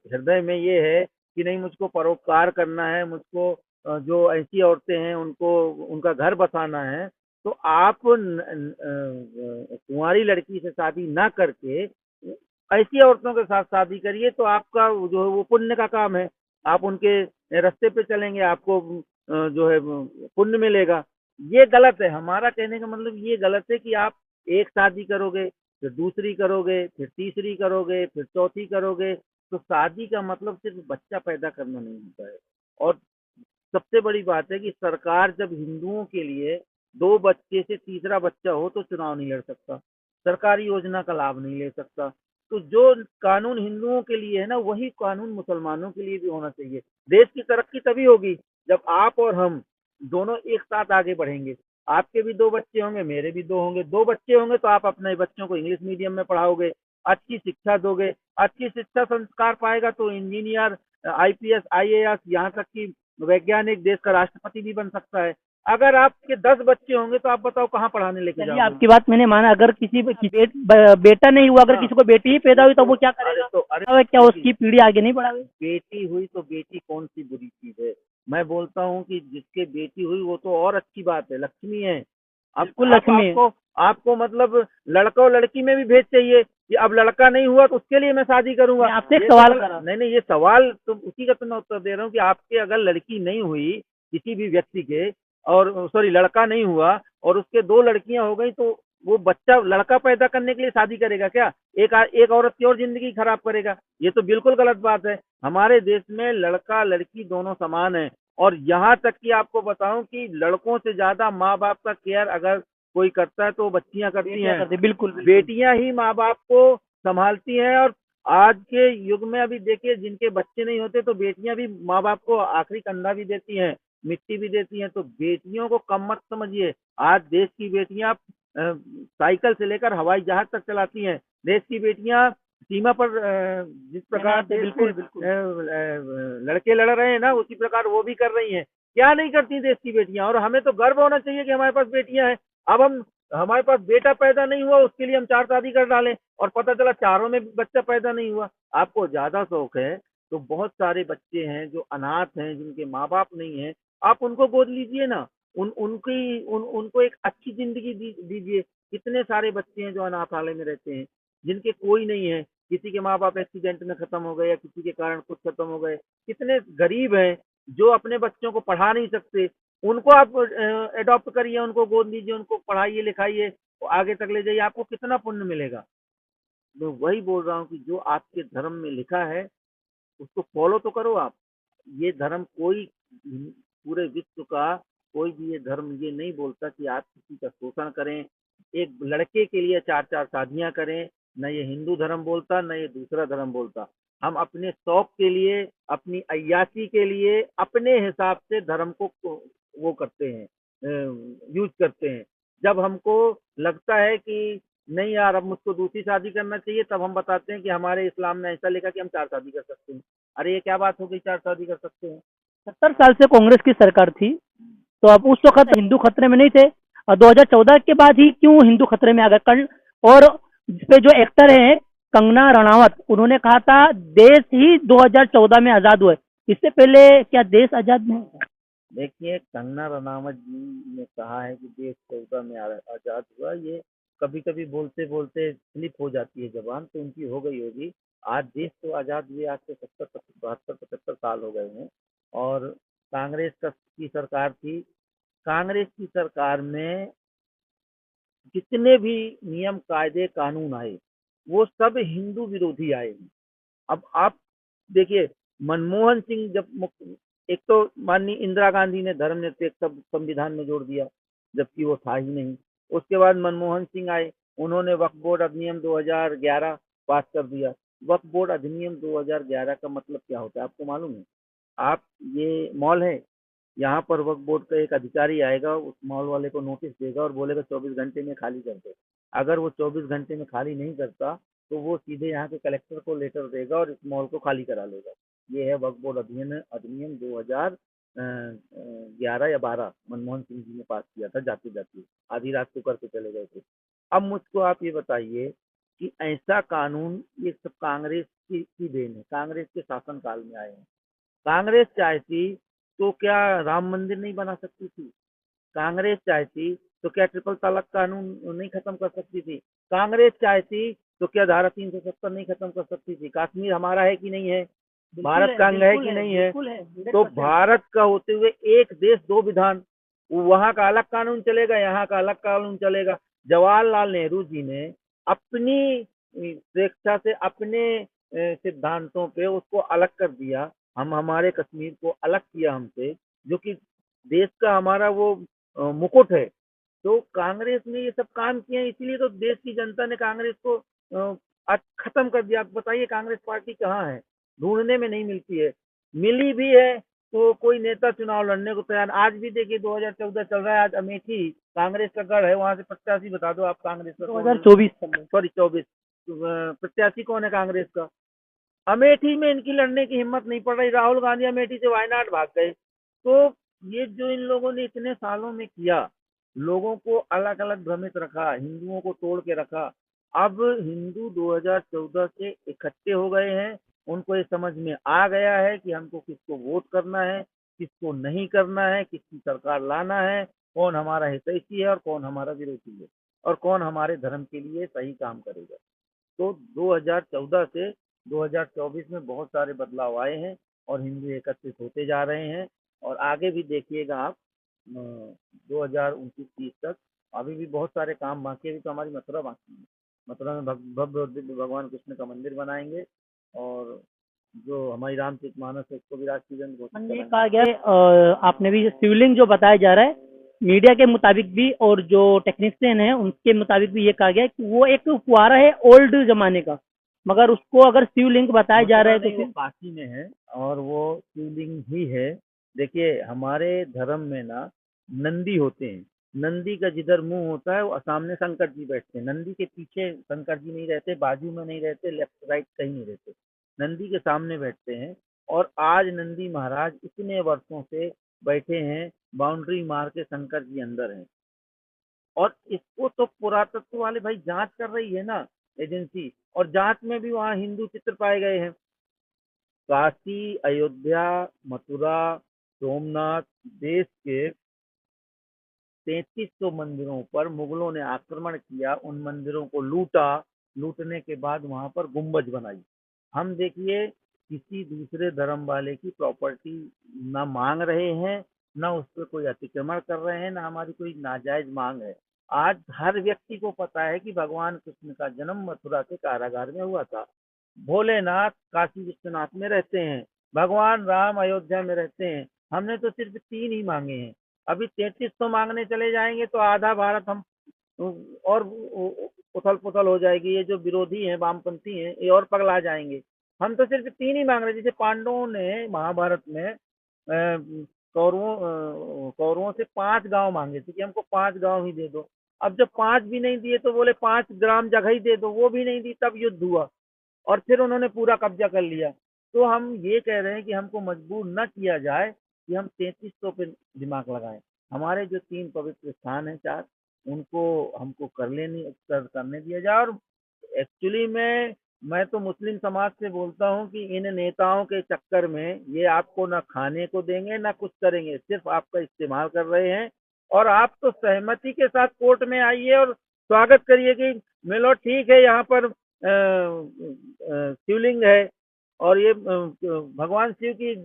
हृदय में ये है कि नहीं मुझको परोपकार करना है, मुझको जो ऐसी औरतें हैं उनको उनका घर बसाना है, तो आप कुंवारी लड़की से शादी ना करके ऐसी औरतों के साथ शादी करिए, तो आपका जो है वो पुण्य का काम है। आप उनके रास्ते पे चलेंगे, आपको जो है पुण्य मिलेगा। ये गलत है, हमारा कहने का मतलब ये गलत है कि आप एक शादी करोगे, फिर दूसरी करोगे, फिर तीसरी करोगे, फिर चौथी करोगे। तो शादी का मतलब सिर्फ बच्चा पैदा करना नहीं होता है। और सबसे बड़ी बात है कि सरकार जब हिंदुओं के लिए 2 बच्चे से तीसरा बच्चा हो तो चुनाव नहीं लड़ सकता, सरकारी योजना का लाभ नहीं ले सकता। तो जो कानून हिंदुओं के लिए है ना, वही कानून मुसलमानों के लिए भी होना चाहिए। देश की तरक्की तभी होगी जब आप और हम दोनों एक साथ आगे बढ़ेंगे। आपके भी 2 बच्चे होंगे, मेरे भी 2 होंगे। 2 बच्चे होंगे तो आप अपने बच्चों को इंग्लिश मीडियम में पढ़ाओगे, अच्छी शिक्षा दोगे। अच्छी शिक्षा संस्कार पाएगा तो इंजीनियर, आईपीएस, आईएएस, यहाँ तक कि वैज्ञानिक, देश का राष्ट्रपति भी बन सकता है। अगर आपके 10 बच्चे होंगे तो आप बताओ कहाँ पढ़ाने लेके चलिए, जाओगे? आपकी बात मैंने माना। अगर बेटा नहीं हुआ, अगर हाँ, किसी को बेटी ही पैदा हुई तो वो क्या अरे करेगा? तो अरे क्या देखिए, उसकी पीढ़ी आगे नहीं बढ़ावे? बेटी हुई तो बेटी कौन सी बुरी चीज है? मैं बोलता हूँ कि जिसके बेटी हुई वो तो और अच्छी बात है, लक्ष्मी है। अब बिल्कुल आप लक्ष्मी है। आपको आपको मतलब लड़का और लड़की में भी भेद चाहिए कि अब लड़का नहीं हुआ तो उसके लिए मैं शादी करूंगा। मैं आपसे एक ये तो सवाल गलत, करा। नहीं नहीं, ये सवाल तो उसी का तो मैं उत्तर दे रहा हूँ कि आपके अगर लड़की नहीं हुई किसी भी व्यक्ति के, और सॉरी लड़का नहीं हुआ और उसके 2 लड़कियां हो गई, तो वो बच्चा लड़का पैदा करने के लिए शादी करेगा क्या? एक औरत की और जिंदगी खराब करेगा। ये तो बिल्कुल गलत बात है। हमारे देश में लड़का लड़की दोनों समान है। और यहाँ तक कि आपको बताऊं कि लड़कों से ज्यादा माँ बाप का केयर अगर कोई करता है तो बच्चियां करती बेटियां हैं। करती, बिल्कुल बिल्कुल। बेटियां ही माँ बाप को संभालती हैं। और आज के युग में अभी देखिए, जिनके बच्चे नहीं होते तो बेटियां भी माँ बाप को आखिरी कंधा भी देती हैं, मिट्टी भी देती हैं। तो बेटियों को कम मत समझिए। आज देश की बेटियां साइकिल से लेकर हवाई जहाज तक चलाती हैं। देश की बेटियां सीमा पर जिस प्रकार तैनात है, देश के बिल्कुल बिल्कुल। लड़के लड़ रहे हैं ना, उसी प्रकार वो भी कर रही हैं। क्या नहीं करती देश की बेटियां? और हमें तो गर्व होना चाहिए कि हमारे पास बेटियां हैं। अब हम हमारे पास बेटा पैदा नहीं हुआ, उसके लिए हम 4 शादी कर डालें और पता चला चारों में भी बच्चा पैदा नहीं हुआ। आपको ज्यादा शौक है तो बहुत सारे बच्चे हैं जो अनाथ हैं, जिनके माँ बाप नहीं है, आप उनको गोद लीजिए ना। उनको एक अच्छी जिंदगी दीजिए। कितने सारे बच्चे हैं जो अनाथालय में रहते हैं, जिनके कोई नहीं है, किसी के माँ बाप एक्सीडेंट में खत्म हो गए या किसी के कारण कुछ खत्म हो गए। कितने गरीब हैं जो अपने बच्चों को पढ़ा नहीं सकते। उनको आप अडॉप्ट करिए, उनको गोद लीजिए, उनको पढ़ाइए लिखाइए, आगे तक ले जाइए, आपको कितना पुण्य मिलेगा। मैं वही बोल रहा हूँ कि जो आपके धर्म में लिखा है उसको फॉलो तो करो आप। ये धर्म कोई, पूरे विश्व का कोई भी ये धर्म ये नहीं बोलता कि आप किसी का शोषण करें, एक लड़के के लिए 4-4 शादियां करें। न ये हिंदू धर्म बोलता, न ये दूसरा धर्म बोलता। हम अपने शौक के लिए, अपनी अय्याशी के लिए, अपने हिसाब से धर्म को वो करते हैं, यूज करते हैं। जब हमको लगता है कि नहीं यार अब मुझको दूसरी शादी करना चाहिए, तब हम बताते हैं कि हमारे इस्लाम में ऐसा लिखा कि हम 4 शादी कर सकते हैं। अरे ये क्या बात हो गई, 4 शादी कर सकते हैं? 70 साल से कांग्रेस की सरकार थी, तो अब उस वक्त हिंदू खतरे में नहीं थे, और 2014 के बाद ही क्यों हिंदू खतरे में आ गए? और इस पे जो एक्टर है कंगना रनावत, उन्होंने कहा था देश ही 2014 में आजाद हुआ है। इससे पहले क्या देश आजाद नहीं था? देखिए, कंगना रनावत जी ने कहा है कि देश 14 में आजाद हुआ। ये कभी कभी बोलते बोलते स्लिप हो जाती है जबान, तो उनकी हो गई होगी। आज देश तो आजाद हुए आज से 70 72 73 75 साल हो गए हैं। और कांग्रेस की सरकार थी। कांग्रेस की सरकार में जितने भी नियम कायदे कानून आए वो सब हिंदू विरोधी आए हैं। अब आप देखिए, मनमोहन सिंह जब एक तो माननीय इंदिरा गांधी ने धर्मनिरपेक्ष संविधान में जोड़ दिया, जबकि वो था ही नहीं। उसके बाद मनमोहन सिंह आए, उन्होंने वक्फ बोर्ड अधिनियम 2011 पास कर दिया। वक्फ बोर्ड अधिनियम 2011 का मतलब क्या होता है आपको मालूम है? आप, ये मॉल है, यहाँ पर वक्फ बोर्ड का एक अधिकारी आएगा, उस मॉल वाले को नोटिस देगा और बोलेगा 24 घंटे में खाली कर दो। अगर वो 24 घंटे में खाली नहीं करता तो वो सीधे यहाँ के कलेक्टर को लेटर देगा और इस मॉल को खाली करा लेगा। ये है वक्फ बोर्ड अधिनियम अधिनियम 2011 या 12, मनमोहन सिंह जी ने पास किया था जाते जाते, आधी रात को करके चले गए थे। अब मुझको आप ये बताइए कि ऐसा कानून, ये सब कांग्रेस की देन है, कांग्रेस के शासनकाल में आए हैं। कांग्रेस चाहती तो क्या राम मंदिर नहीं बना सकती थी? कांग्रेस चाहती तो क्या ट्रिपल तलाक कानून नहीं खत्म कर सकती थी? कांग्रेस चाहती तो क्या धारा 370 नहीं खत्म कर सकती थी? कश्मीर हमारा है कि नहीं है? भारत का अंग है कि नहीं है? बिल्कुल है, तो 100%। भारत का होते हुए एक देश दो विधान, वहां का अलग कानून चलेगा, यहाँ का अलग कानून चलेगा। जवाहरलाल नेहरू जी ने अपनी स्वेच्छा से अपने सिद्धांतों पे उसको अलग कर दिया। हम हमारे कश्मीर को अलग किया हमसे, जो कि देश का हमारा वो मुकुट है। तो कांग्रेस ने ये सब काम किए हैं, इसीलिए तो देश की जनता ने कांग्रेस को आज खत्म कर दिया। आप बताइए कांग्रेस पार्टी कहाँ है? ढूंढने में नहीं मिलती है। मिली भी है तो कोई नेता चुनाव लड़ने को तैयार। आज भी देखिए 2014 चल रहा है, आज अमेठी कांग्रेस का गढ़ है, वहां से प्रत्याशी बता दो आप कांग्रेस का कौन है? 2024 सॉरी 24। प्रत्याशी कौन है कांग्रेस का? अमेठी में इनकी लड़ने की हिम्मत नहीं पड़ रही। राहुल गांधी अमेठी से वायनाड भाग गए। तो ये जो इन लोगों ने इतने सालों में किया, लोगों को अलग अलग भ्रमित रखा, हिंदुओं को तोड़ के रखा। अब हिंदू 2014 से इकट्ठे हो गए हैं। उनको ये समझ में आ गया है कि हमको किसको वोट करना है, किसको नहीं करना है, किसकी सरकार लाना है, कौन हमारा हितैषी है और कौन हमारा विरोधी है, और कौन हमारे धर्म के लिए सही काम करेगा। तो 2014 से 2024 में बहुत सारे बदलाव आए हैं और हिंदू एकत्रित होते जा रहे हैं। और आगे भी देखिएगा आप 2029-30 तक अभी भी बहुत सारे काम बाकी है। अभी तो हमारी मथुरा बाकी है। मथुरा में भव्य और दिव्य भगवान कृष्ण का मंदिर बनाएंगे, और जो हमारी रामचरित मानस है उसको भी राष्ट्रीय ग्रंथ घोषित ये कराएंगे। कहा गया है, आपने भी शिवलिंग जो बताया जा रहा है, मीडिया के मुताबिक भी और जो टेक्नीशियन है उनके मुताबिक भी ये कहा गया है कि वो एक फुहारा है ओल्ड जमाने का, मगर उसको अगर शिवलिंग बताया जा रहा मथुरा है तो नहीं, वो फिर काशी में है और वो शिवलिंग ही है। देखिए हमारे धर्म में ना नंदी होते हैं। नंदी का जिधर मुंह होता है वो सामने शंकर जी बैठते हैं। नंदी के पीछे शंकर जी नहीं रहते, बाजू में नहीं रहते, लेफ्ट राइट कहीं नहीं रहते, नंदी के सामने बैठते हैं। और आज नंदी महाराज इतने वर्षों से बैठे हैं, बाउंड्री मार के शंकर जी अंदर हैं। और इसको तो पुरातत्व वाले भाई जांच कर रही है ना, एजेंसी, और जांच में भी वहाँ हिंदू चित्र पाए गए हैं। काशी, अयोध्या, मथुरा, सोमनाथ, देश के 3300 मंदिरों पर मुगलों ने आक्रमण किया, उन मंदिरों को लूटा। लूटने के बाद वहां पर गुंबज बनाई। हम देखिए किसी दूसरे धर्म वाले की प्रॉपर्टी ना मांग रहे हैं, ना उस पर कोई अतिक्रमण कर रहे हैं, ना हमारी कोई नाजायज मांग है। आज हर व्यक्ति को पता है कि भगवान कृष्ण का जन्म मथुरा के कारागार में हुआ था। भोलेनाथ काशी विश्वनाथ में रहते हैं, भगवान राम अयोध्या में रहते हैं। हमने तो सिर्फ 3 ही मांगे हैं। अभी 3300 मांगने चले जाएंगे तो आधा भारत हम और उथल पुथल हो जाएगी। ये जो विरोधी हैं, वामपंथी हैं, ये और पगला जाएंगे। हम तो सिर्फ 3 ही मांग रहे हैं। जैसे पांडवों ने महाभारत में कौरवों से 5 गांव मांगे थे कि हमको 5 गांव ही दे दो। अब जब 5 भी नहीं दिए तो बोले 5 ग्राम जगह ही दे दो, वो भी नहीं दी, तब युद्ध हुआ और फिर उन्होंने पूरा कब्जा कर लिया। तो हम ये कह रहे हैं कि हमको मजबूर न किया जाए कि हम 3300 पे दिमाग लगाएं। हमारे जो 3 पवित्र स्थान हैं, 4, उनको हमको करने दिया जाए। और एक्चुअली में मैं तो मुस्लिम समाज से बोलता हूँ कि इन नेताओं के चक्कर में ये आपको ना खाने को देंगे ना कुछ करेंगे, सिर्फ आपका इस्तेमाल कर रहे हैं। और आप तो सहमति के साथ कोर्ट में आइए और स्वागत करिए कि मिलो ठीक है, यहाँ पर शिवलिंग है और ये भगवान शिव की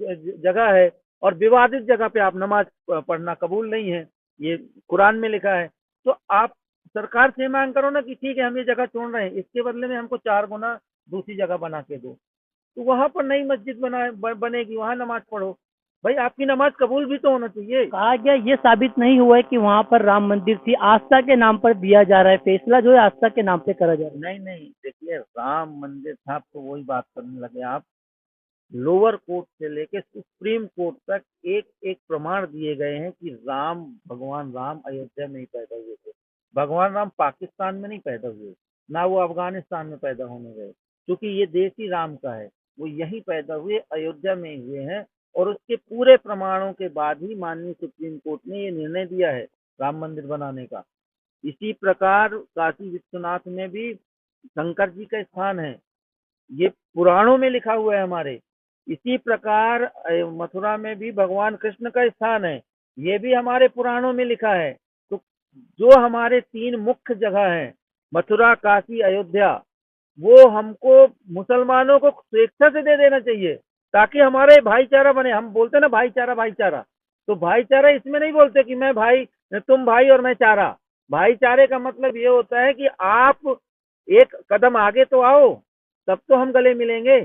जगह है, और विवादित जगह पे आप नमाज पढ़ना कबूल नहीं है, ये कुरान में लिखा है। तो आप सरकार से मांग करो ना कि ठीक है हम ये जगह छोड़ रहे हैं, इसके बदले में हमको 4 गुना दूसरी जगह बना के दो। तो वहां पर नई मस्जिद बनेगी, वहां नमाज पढ़ो। भाई आपकी नमाज कबूल भी तो होना चाहिए। कहा गया ये साबित नहीं हुआ है कि वहां पर राम मंदिर थी, आस्था के नाम पर दिया जा रहा है, फैसला जो है आस्था के नाम पे करा जा रहा है। नहीं नहीं, देखिए राम मंदिर था तो वही बात करने लगे आप। लोअर कोर्ट से लेके सुप्रीम कोर्ट तक एक एक प्रमाण दिए गए हैं कि भगवान राम अयोध्या में ही पैदा हुए थे। भगवान राम पाकिस्तान में नहीं पैदा हुए, ना वो अफगानिस्तान में पैदा होने गए, क्योंकि ये देश ही राम का है। वो यहीं पैदा हुए, अयोध्या में ही हुए हैं। और उसके पूरे प्रमाणों के बाद ही माननीय सुप्रीम कोर्ट ने ये निर्णय दिया है राम मंदिर बनाने का। इसी प्रकार काशी विश्वनाथ में भी शंकर जी का स्थान है, ये पुराणों में लिखा हुआ है हमारे। इसी प्रकार मथुरा में भी भगवान कृष्ण का स्थान है, ये भी हमारे पुराणों में लिखा है। तो जो हमारे 3 मुख्य जगह हैं, मथुरा, काशी, अयोध्या, वो हमको मुसलमानों को स्वेच्छा से दे देना चाहिए, ताकि हमारे भाईचारा बने। हम बोलते हैं ना भाईचारा भाईचारा, तो भाईचारा इसमें नहीं बोलते कि मैं भाई, तुम भाई और मैं चारा। भाईचारे का मतलब ये होता है कि आप एक कदम आगे तो आओ, तब तो हम गले मिलेंगे।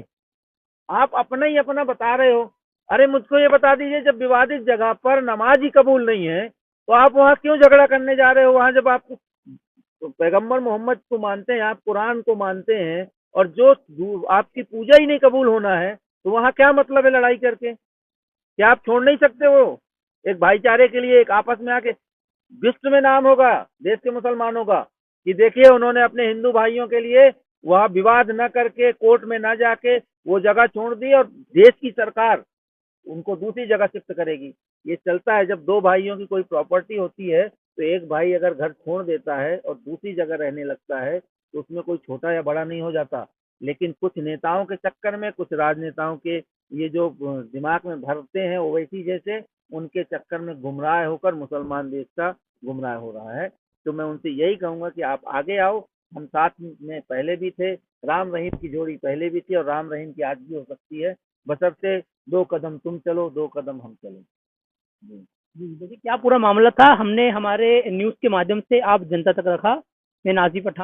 आप अपना ही अपना बता रहे हो। अरे मुझको ये बता दीजिए, जब विवादित जगह पर नमाज ही कबूल नहीं है, तो आप वहाँ क्यों झगड़ा करने जा रहे हो? वहाँ जब आप तो पैगंबर मोहम्मद को मानते हैं, आप कुरान को मानते हैं, और जो आपकी पूजा ही नहीं कबूल होना है, तो वहाँ क्या मतलब है लड़ाई करके? क्या आप छोड़ नहीं सकते हो? एक भाईचारे के लिए एक आपस में आके विश्व में नाम होगा देश के मुसलमानों का कि देखिए उन्होंने अपने हिंदू भाइयों के लिए वहाँ विवाद न करके, कोर्ट में न जाके वो जगह छोड़ दी, और देश की सरकार उनको दूसरी जगह शिफ्ट करेगी। ये चलता है, जब दो भाइयों की कोई प्रॉपर्टी होती है, तो एक भाई अगर घर छोड़ देता है और दूसरी जगह रहने लगता है, तो उसमें कोई छोटा या बड़ा नहीं हो जाता। लेकिन कुछ नेताओं के चक्कर में, कुछ राजनेताओं के ये जो दिमाग में भरते हैं, ओवैसी जैसे, उनके चक्कर में गुमराह होकर मुसलमान देश का गुमराह हो रहा है। तो मैं उनसे यही कहूंगा कि आप आगे आओ, हम साथ में पहले भी थे, राम रहीम की जोड़ी पहले भी थी और राम रहीम की आज भी हो सकती है, बशर्ते 2 कदम तुम चलो, 2 कदम हम चलें। जी। जी, देखिए क्या पूरा मामला था, हमने हमारे न्यूज़ के माध्यम से आप जनता तक रखा। मैं नाज़ी पठान